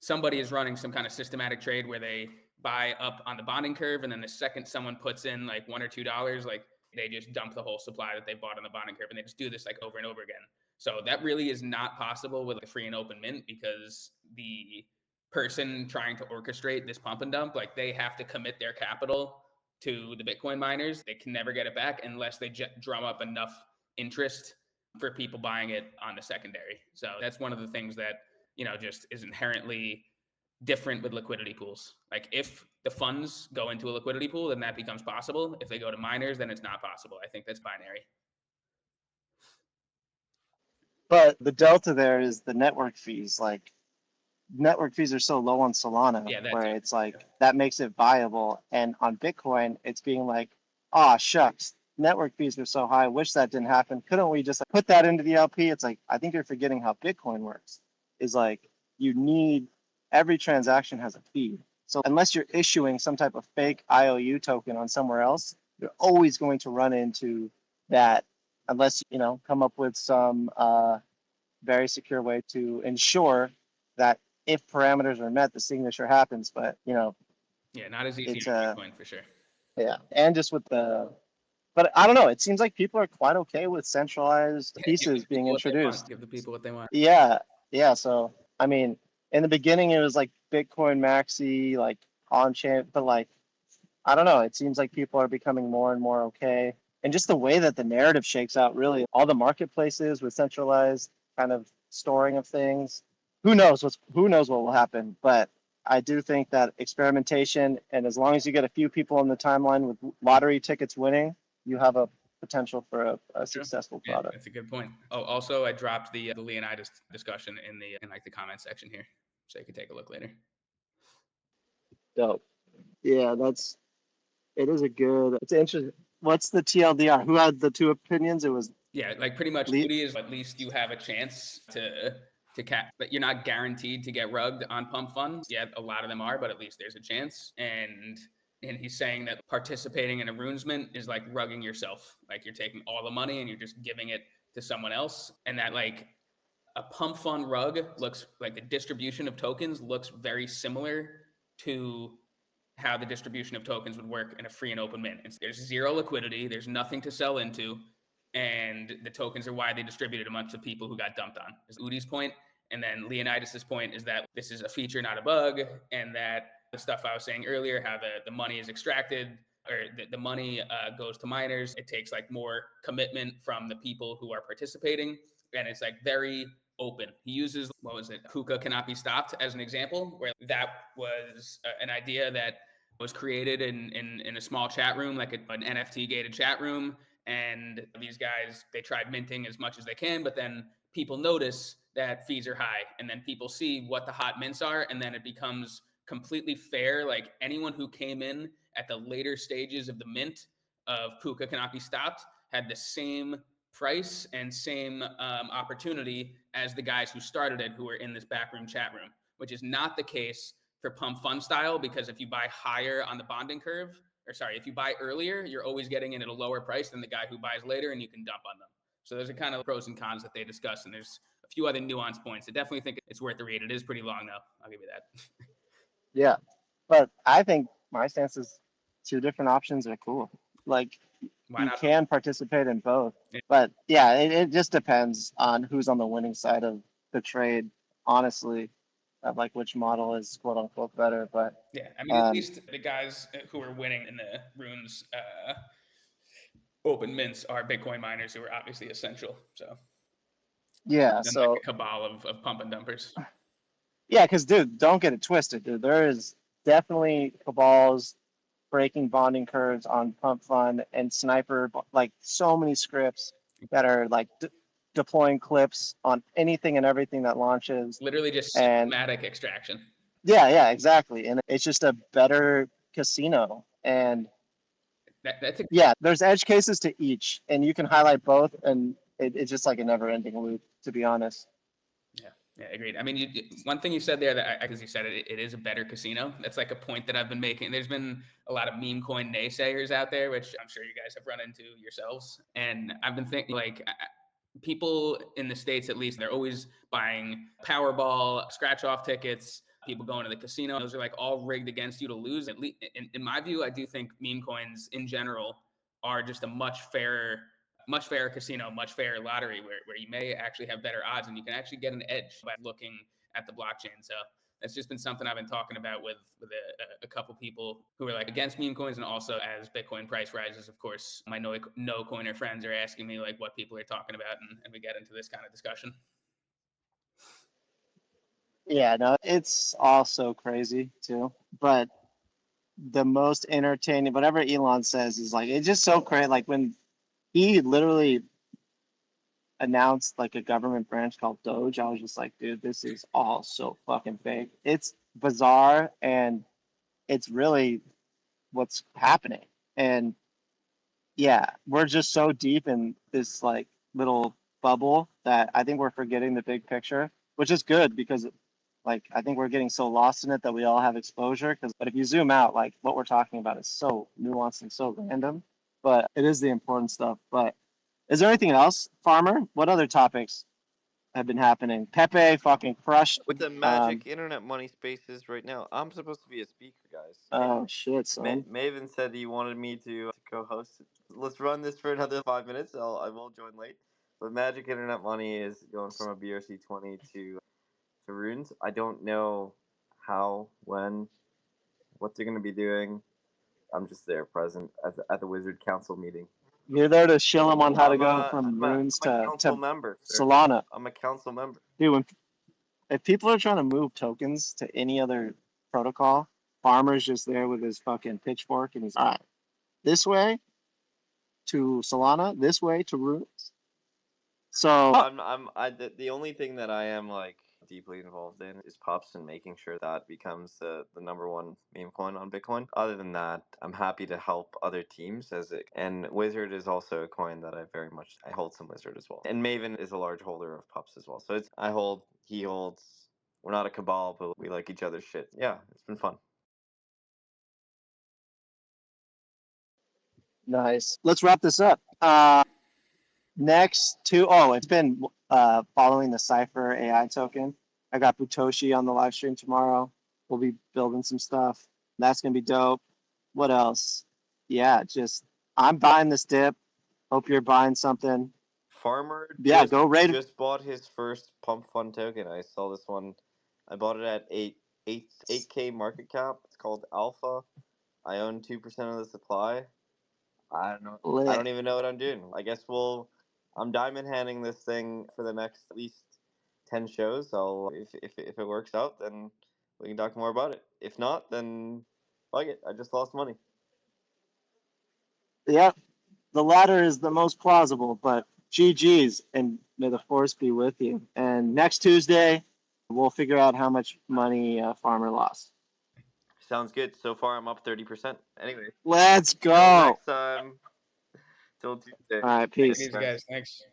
somebody is running some kind of systematic trade where they buy up on the bonding curve, and then the second someone puts in like $1 or $2, like they just dump the whole supply that they bought on the bonding curve, and they just do this like over and over again. So that really is not possible with a free and open mint, because the person trying to orchestrate this pump and dump, like they have to commit their capital to the Bitcoin miners. They can never get it back unless they drum up enough interest for people buying it on the secondary. So that's one of the things that just is inherently different with liquidity pools. Like if the funds go into a liquidity pool, then that becomes possible. If they go to miners, then it's not possible. I think that's binary. But the delta there is the network fees. Like network fees are so low on Solana, Yeah, that's where it's like that makes it viable. And on Bitcoin, it's being like, ah, shucks, network fees are so high. Wish that didn't happen. Couldn't we just like, put that into the LP? It's like, I think you're forgetting how Bitcoin works. Is like you need every transaction has a fee. So unless you're issuing some type of fake IOU token on somewhere else, you're always going to run into that unless you know come up with some very secure way to ensure that if parameters are met, the signature happens. But you know, yeah, not as easy it's in Bitcoin for sure. yeah, and just with the, but I don't know. It seems like people are quite okay with centralized Yeah, give pieces the being people what they want. introduced. Give the people what they want. Yeah, yeah. So I mean, in the beginning, it was like Bitcoin Maxi, like on chain, but like I don't know. It seems like people are becoming more and more okay. And just the way that the narrative shakes out, really, all the marketplaces with centralized kind of storing of things. Who knows what will happen? But I do think that experimentation, and as long as you get a few people on the timeline with lottery tickets winning, you have a potential for a True. successful Yeah, product. that's a good point. Oh, also, I dropped the Leonidas discussion in like the comment section here, so you can take a look later. Dope. Yeah, it is a good. It's interesting. What's the TLDR? Who had the two opinions? It was Yeah, like pretty much Lee. Udi is at least you have a chance to cap, but you're not guaranteed to get rugged on pump funds. Yeah, a lot of them are, but at least there's a chance. And he's saying that participating in a runesment is like rugging yourself. Like you're taking all the money and you're just giving it to someone else. And that like a pump fund rug looks like the distribution of tokens looks very similar to how the distribution of tokens would work in a free and open mint. There's zero liquidity, there's nothing to sell into, and the tokens are widely distributed amongst the people who got dumped on. Is Udi's point. And then Leonidas's point is that this is a feature, not a bug, and that the stuff I was saying earlier, how the money is extracted or the money goes to miners. It takes like more commitment from the people who are participating, and it's like very open. He uses, what was it, Kuka cannot be stopped as an example, where that was an idea that was created in a small chat room, like an NFT gated chat room. And these guys, they tried minting as much as they can, but then people notice that fees are high, and then people see what the hot mints are, and then it becomes completely fair. Like anyone who came in at the later stages of the mint of Puka cannot be stopped had the same price and same opportunity as the guys who started it, who were in this backroom chat room, which is not the case for pump fund style, because if you buy higher on the bonding curve, or sorry, if you buy earlier, you're always getting in at a lower price than the guy who buys later, and you can dump on them. So there's a kind of pros and cons that they discuss, and there's a few other nuance points. I definitely think it's worth the read. It is pretty long, though. I'll give you that. Yeah, but I think my stance is two different options are cool. Like Why you not? can participate in both, Yeah. but yeah, it just depends on who's on the winning side of the trade. Honestly, of like which model is quote unquote better. But Yeah, I mean, at least the guys who are winning in the runes open mints are Bitcoin miners who are obviously essential. So, yeah, then like so a cabal of pump and dumpers. yeah, because dude, don't get it twisted, dude. There is definitely cabals breaking bonding curves on pump fund and sniper, like so many scripts that are like deploying clips on anything and everything that launches. Literally just And systematic extraction. yeah, exactly. And it's just a better casino. And That's a yeah, there's edge cases to each, and you can highlight both, and it's just like a never-ending loop, to be honest. Yeah, agreed. I mean, one thing you said there that, as you said, it is a better casino. That's like a point that I've been making. There's been a lot of meme coin naysayers out there, which I'm sure you guys have run into yourselves. And I've been thinking, like, people in the States, at least, they're always buying Powerball, scratch off tickets, people going to the casino. Those are like all rigged against you to lose. At least, in my view, I do think meme coins in general are just a much fairer casino, much fairer lottery where you may actually have better odds and you can actually get an edge by looking at the blockchain. So that's just been something I've been talking about with a couple people who are like against meme coins. And also as Bitcoin price rises, of course, my no coiner friends are asking me like what people are talking about. And we get into this kind of discussion. Yeah, no, it's all so crazy too. But the most entertaining, whatever Elon says, is like it's just so crazy. Like when he literally announced like a government branch called Doge, I was just like, dude, this is all so fucking fake. It's bizarre and it's really what's happening. And yeah, we're just so deep in this like little bubble that I think we're forgetting the big picture, which is good because like I think we're getting so lost in it that we all have exposure. But if you zoom out, like what we're talking about is so nuanced and so random, but it is the important stuff. But is there anything else, Farmer? What other topics have been happening? Pepe fucking crushed. With the magic internet money spaces right now, I'm supposed to be a speaker, guys. Oh shit, son. Maven said he wanted me to co-host it. Let's run this for another 5 minutes. I will join late. But magic internet money is going from a BRC 20 to runes. I don't know how, when, what they're going to be doing. I'm just there, present at the Wizard Council meeting. You're there to shill them on how to go I'm from a runes to council member, sir. Solana. I'm a council member. Dude, if people are trying to move tokens to any other protocol, Farmer's just there with his fucking pitchfork and he's all right. This way to Solana, this way to runes. So The only thing that I am like deeply involved in is pups and making sure that becomes the number one meme coin on Bitcoin. Other than that, I'm happy to help other teams and Wizard is also a coin that I hold some Wizard as well. And Maven is a large holder of pups as well. So I hold, he holds. We're not a cabal, but we like each other's shit. Yeah, it's been fun. nice. Let's wrap this up. It's been following the Cypher AI token. I got Butoshi on the live stream tomorrow. We'll be building some stuff. That's gonna be dope. What else? Yeah, I'm buying this dip. Hope you're buying something. Farmer Go raid. just bought his first pump fund token. I saw this one. I bought it at 8K market cap. It's called Alpha. I own 2% of the supply. I don't know. I don't even know what I'm doing. I guess I'm diamond handing this thing for the next at least 10 shows. If it works out, then we can talk more about it. If not, then fuck it. I just lost money. Yeah, the latter is the most plausible, but GG's and may the force be with you. And next Tuesday, we'll figure out how much money Farmer lost. Sounds good. So far, I'm up 30%. Anyway, let's go. Till next time. Till Tuesday. All right, peace. Thanks, guys. Thanks.